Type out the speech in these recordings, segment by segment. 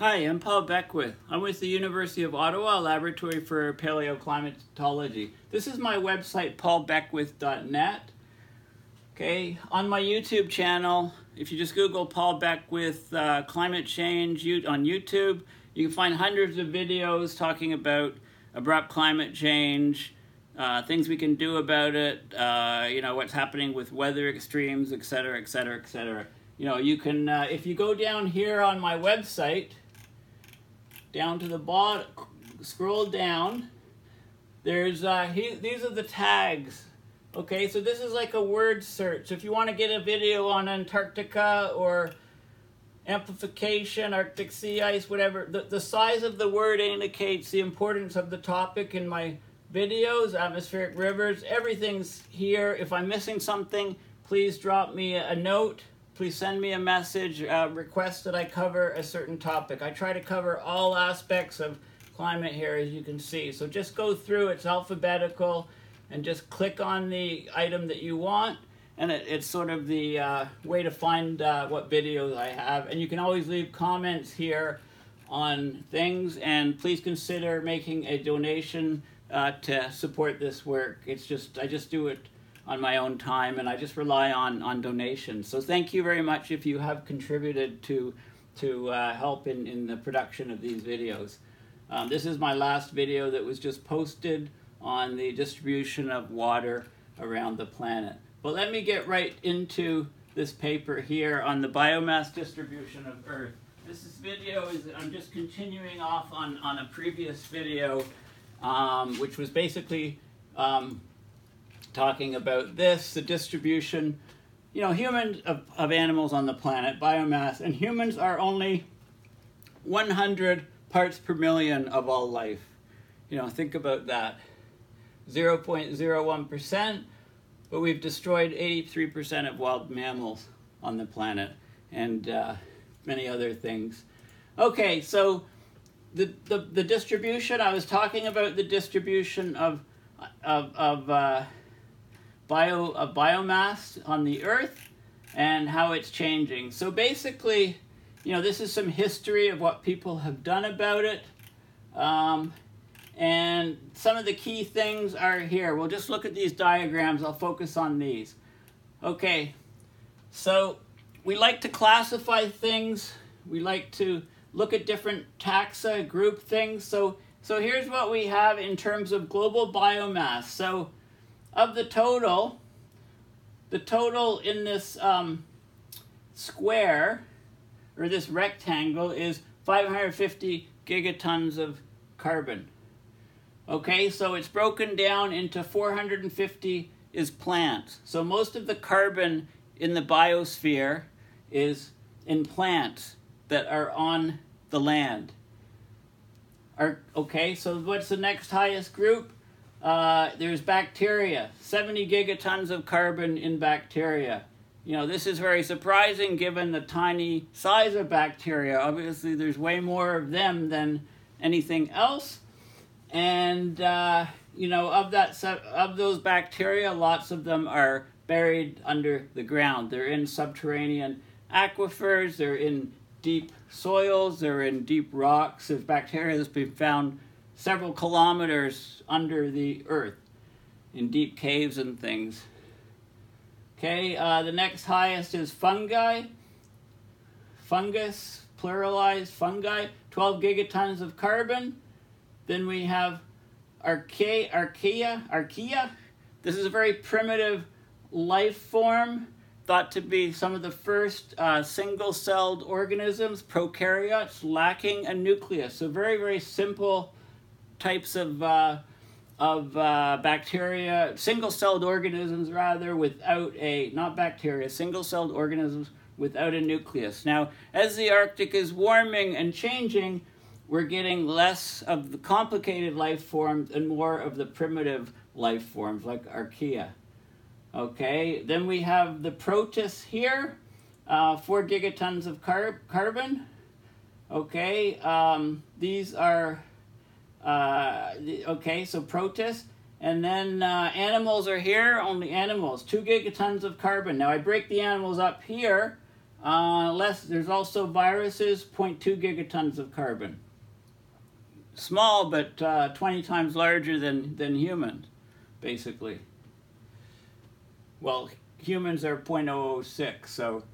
Hi, I'm Paul Beckwith. I'm with the University of Ottawa, Laboratory for Paleoclimatology. This is my website, paulbeckwith.net. Okay, on my YouTube channel, if you just Google Paul Beckwith climate change on YouTube, you can find hundreds of videos talking about abrupt climate change, things we can do about it, what's happening with weather extremes, etc., etc., etc. You can, if you go down here on my website, down to the bottom, scroll down, there's, these are the tags. Okay, so this is like a word search. If you want to get a video on Antarctica or amplification, Arctic sea ice, whatever, the size of the word indicates the importance of the topic in my videos, atmospheric rivers, everything's here. If I'm missing something, please drop me a note. Please send me a message, request that I cover a certain topic. I try to cover all aspects of climate here, as you can see. So just go through, it's alphabetical, and just click on the item that you want, and it's sort of the way to find what videos I have. And you can always leave comments here on things, and please consider making a donation to support this work. I just do it on my own time, and I just rely on donations. So thank you very much if you have contributed to help in the production of these videos. This is my last video that was just posted on the distribution of water around the planet. But let me get right into this paper here on the biomass distribution of Earth. This video is, I'm just continuing off on a previous video, which was basically talking about the distribution, humans of animals on the planet, biomass, and humans are only 100 parts per million of all life. Think about that. 0.01%, but we've destroyed 83% of wild mammals on the planet, and many other things. Okay, so the distribution, I was talking about the distribution of biomass on the Earth and how it's changing. So basically, this is some history of what people have done about it. And some of the key things are here. We'll just look at these diagrams. I'll focus on these. Okay, so we like to classify things. We like to look at different taxa, group things. So here's what we have in terms of global biomass. So of the total in this square, or this rectangle, is 550 gigatons of carbon. Okay, so it's broken down into 450 is plants. So most of the carbon in the biosphere is in plants that are on the land. Okay, so what's the next highest group? There's bacteria, 70 gigatons of carbon in bacteria. This is very surprising given the tiny size of bacteria. Obviously, there's way more of them than anything else. And, of those bacteria, lots of them are buried under the ground. They're in subterranean aquifers, they're in deep soils, they're in deep rocks. There's bacteria that's been found several kilometers under the earth in deep caves and things. Okay, the next highest is fungi. Fungus, pluralized fungi, 12 gigatons of carbon. Then we have archaea. This is a very primitive life form, thought to be some of the first single-celled organisms, prokaryotes, lacking a nucleus. So very, very simple types of bacteria, single-celled organisms rather, without single-celled organisms without a nucleus. Now, as the Arctic is warming and changing, we're getting less of the complicated life forms and more of the primitive life forms like archaea. Okay, then we have the protists here, 4 gigatons of carbon. Okay, these are, so protists. And then animals are here, only animals, 2 gigatons of carbon. Now I break the animals up here There's also viruses, 0.2 gigatons of carbon. Small, but 20 times larger than humans, basically. Well, humans are 0.006, so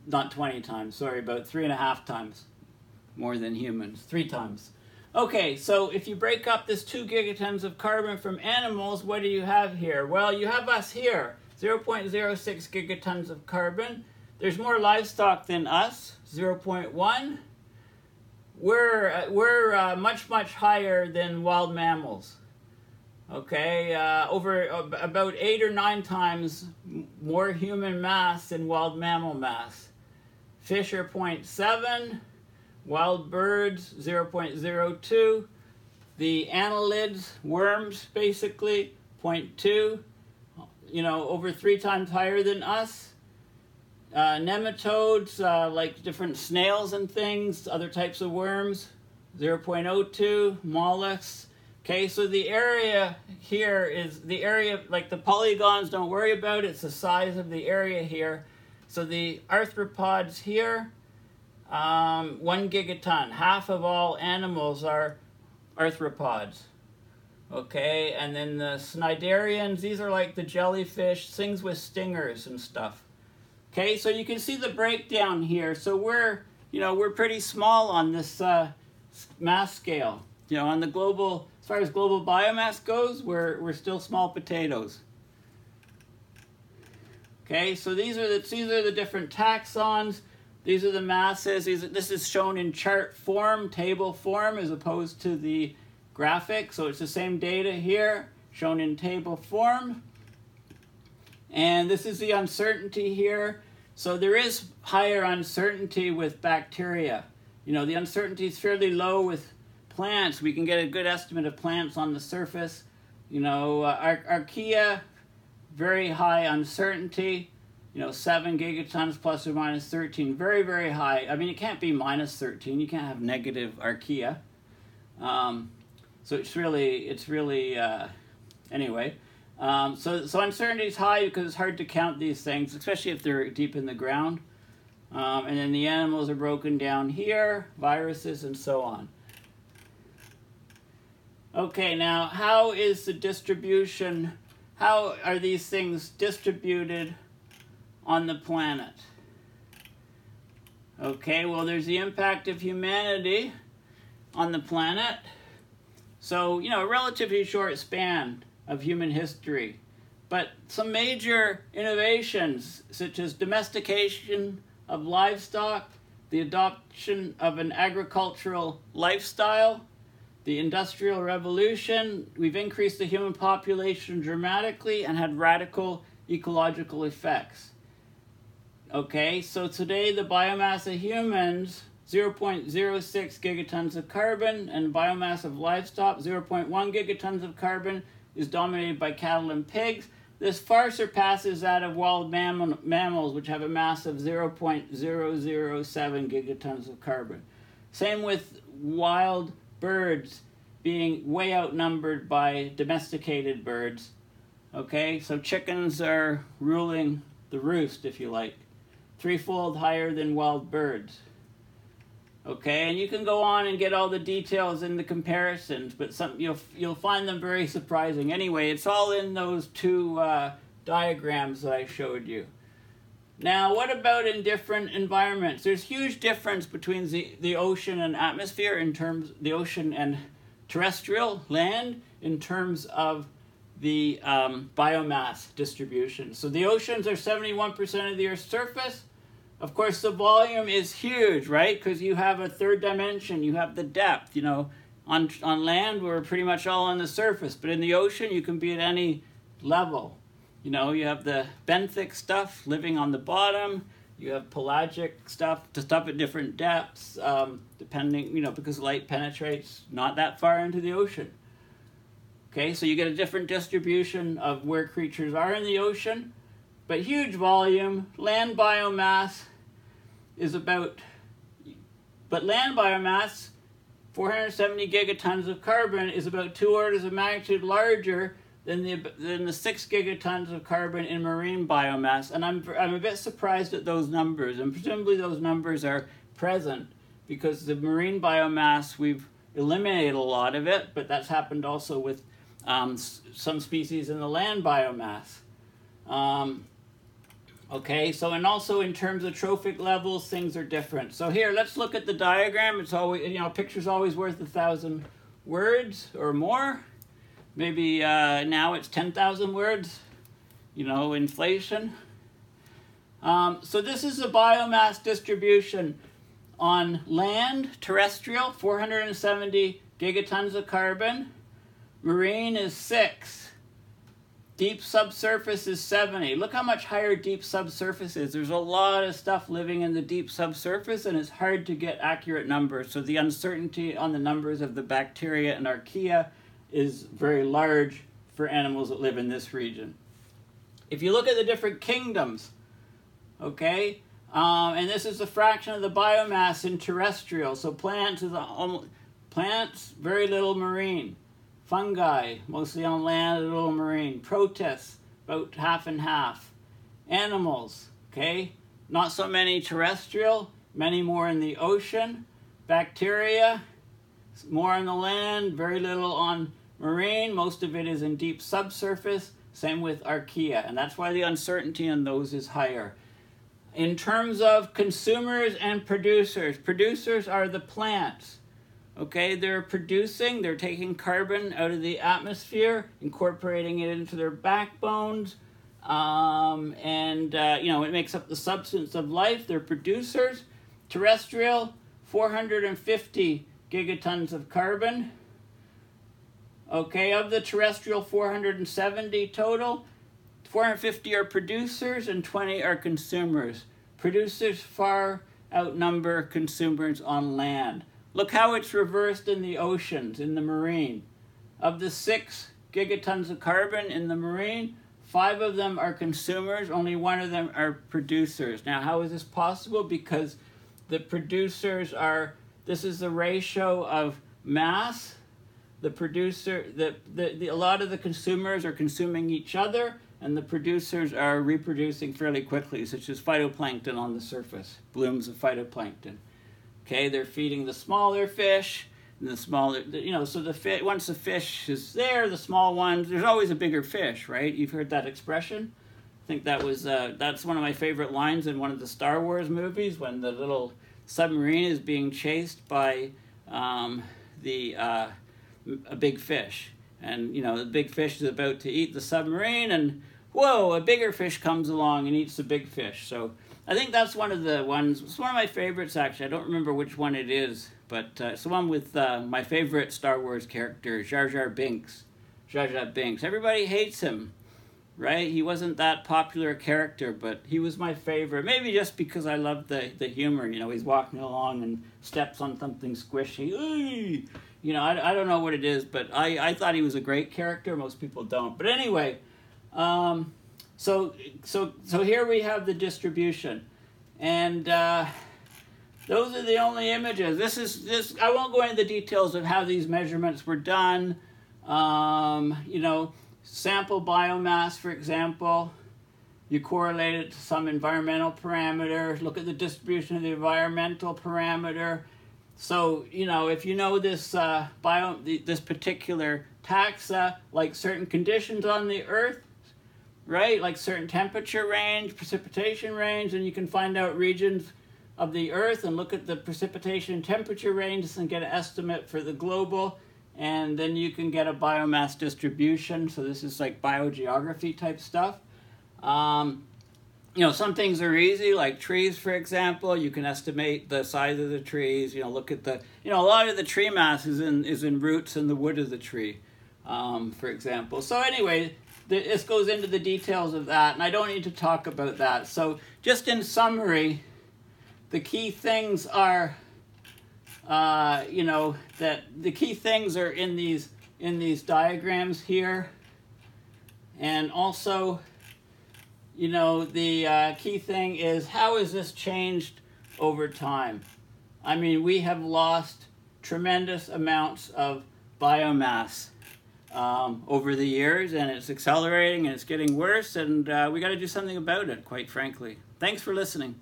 not 20 times, sorry, about 3.5 times more than humans, 3 times. Okay, so if you break up this 2 gigatons of carbon from animals, what do you have here? Well, you have us here, 0.06 gigatons of carbon. There's more livestock than us, 0.1. We're much, much higher than wild mammals. Okay, over about 8 or 9 times more human mass than wild mammal mass. Fish are 0.7, wild birds 0.02, the annelids, worms basically, 0.2, over 3 times higher than us. Nematodes, like different snails and things, other types of worms, 0.02, mollusks. Okay, so the area here is the area, like the polygons, don't worry about it, it's the size of the area here. So the arthropods here, 1 gigaton, half of all animals are arthropods. Okay, and then the cnidarians, these are like the jellyfish, things with stingers and stuff. Okay, so you can see the breakdown here. So we're pretty small on this mass scale. On the global, as far as global biomass goes, we're still small potatoes. Okay, so these are the different taxons. These are the masses. This is shown in chart form, table form, as opposed to the graphic. So it's the same data here, shown in table form. And this is the uncertainty here. So there is higher uncertainty with bacteria. The uncertainty is fairly low with plants. We can get a good estimate of plants on the surface. Archaea, very high uncertainty. 7 gigatons plus or minus 13, very, very high. I mean, it can't be minus 13. You can't have negative archaea. So it's really anyway. So uncertainty is high because it's hard to count these things, especially if they're deep in the ground. And then the animals are broken down here, viruses and so on. Okay, now how is the distribution, how are these things distributed on the planet? Okay, well, there's the impact of humanity on the planet. So, a relatively short span of human history. But some major innovations, such as domestication of livestock, the adoption of an agricultural lifestyle, the Industrial Revolution, we've increased the human population dramatically and had radical ecological effects. Okay, so today the biomass of humans, 0.06 gigatons of carbon, and biomass of livestock, 0.1 gigatons of carbon, is dominated by cattle and pigs. This far surpasses that of wild mammals, which have a mass of 0.007 gigatons of carbon. Same with wild birds being way outnumbered by domesticated birds. Okay, so chickens are ruling the roost, if you like. 3-fold higher than wild birds. Okay, and you can go on and get all the details in the comparisons, but you'll find them very surprising. Anyway, it's all in those 2 diagrams that I showed you. Now, what about in different environments? There's huge difference between the ocean and atmosphere in terms the ocean and terrestrial land in terms of the biomass distribution. So the oceans are 71% of the Earth's surface. Of course, the volume is huge, right? Because you have a third dimension. You have the depth. On land, we're pretty much all on the surface. But in the ocean, you can be at any level. You have the benthic stuff living on the bottom. You have pelagic stuff at different depths, depending, because light penetrates not that far into the ocean. Okay, so you get a different distribution of where creatures are in the ocean. But huge volume, land biomass is about, but land biomass, 470 gigatons of carbon, is about 2 orders of magnitude larger than the 6 gigatons of carbon in marine biomass. And I'm a bit surprised at those numbers, and presumably those numbers are present because the marine biomass, we've eliminated a lot of it, but that's happened also with some species in the land biomass. Okay, so and also in terms of trophic levels, things are different. So here, let's look at the diagram. It's always, you know, a picture's always worth 1,000 words or more. Maybe now it's 10,000 words, you know, inflation. So this is the biomass distribution on land, terrestrial, 470 gigatons of carbon. Marine is 6. Deep subsurface is 70. Look how much higher deep subsurface is. There's a lot of stuff living in the deep subsurface, and it's hard to get accurate numbers. So the uncertainty on the numbers of the bacteria and archaea is very large for animals that live in this region. If you look at the different kingdoms, okay, and this is a fraction of the biomass in terrestrial. So plants is plants, very little marine. Fungi, mostly on land, a little marine. Protists, about half and half. Animals, okay, not so many terrestrial, many more in the ocean. Bacteria, more on the land, very little on marine. Most of it is in deep subsurface. Same with archaea, and that's why the uncertainty on those is higher. In terms of consumers and producers, producers are the plants. Okay, they're producing, they're taking carbon out of the atmosphere, incorporating it into their backbones, you know, it makes up the substance of life. They're producers. Terrestrial, 450 gigatons of carbon. Okay, of the terrestrial 470 total, 450 are producers and 20 are consumers. Producers far outnumber consumers on land. Look how it's reversed in the oceans, in the marine. Of the 6 gigatons of carbon in the marine, 5 of them are consumers, only 1 of them are producers. Now, how is this possible? Because the producers are, this is the ratio of mass. The producer, a lot of the consumers are consuming each other, and the producers are reproducing fairly quickly, such as phytoplankton on the surface, blooms of phytoplankton. Okay, they're feeding the smaller fish, and the smaller, you know, so once the fish is there, the small ones, there's always a bigger fish, right? You've heard that expression? I think that was, that's one of my favorite lines in one of the Star Wars movies, when the little submarine is being chased by a big fish. And, you know, the big fish is about to eat the submarine, and whoa, a bigger fish comes along and eats the big fish. So I think that's one of the ones, it's one of my favorites actually. I don't remember which one it is, but it's the one with my favorite Star Wars character, Jar Jar Binks. Jar Jar Binks. Everybody hates him, right? He wasn't that popular a character, but he was my favorite. Maybe just because I love the humor. You know, he's walking along and steps on something squishy. Ooh! You know, I don't know what it is, but I thought he was a great character. Most people don't. But anyway, so here we have the distribution, and those are the only images. This I won't go into the details of how these measurements were done. You know, sample biomass, for example, you correlate it to some environmental parameter. Look at the distribution of the environmental parameter. So, you know, if you know this this particular taxa, like certain conditions on the Earth, right, like certain temperature range, precipitation range, and you can find out regions of the Earth and look at the precipitation and temperature ranges and get an estimate for the global, and then you can get a biomass distribution. So this is like biogeography type stuff. You know, some things are easy, like trees, for example. You can estimate the size of the trees. You know, look at the, you know, a lot of the tree mass is in roots in the wood of the tree, for example. So anyway, this goes into the details of that, and I don't need to talk about that. So just in summary, the key things are, you know, that the key things are in these diagrams here, and also, you know, the key thing is, how has this changed over time? I mean, we have lost tremendous amounts of biomass over the years, and it's accelerating and it's getting worse, and we got to do something about it, quite frankly. Thanks for listening.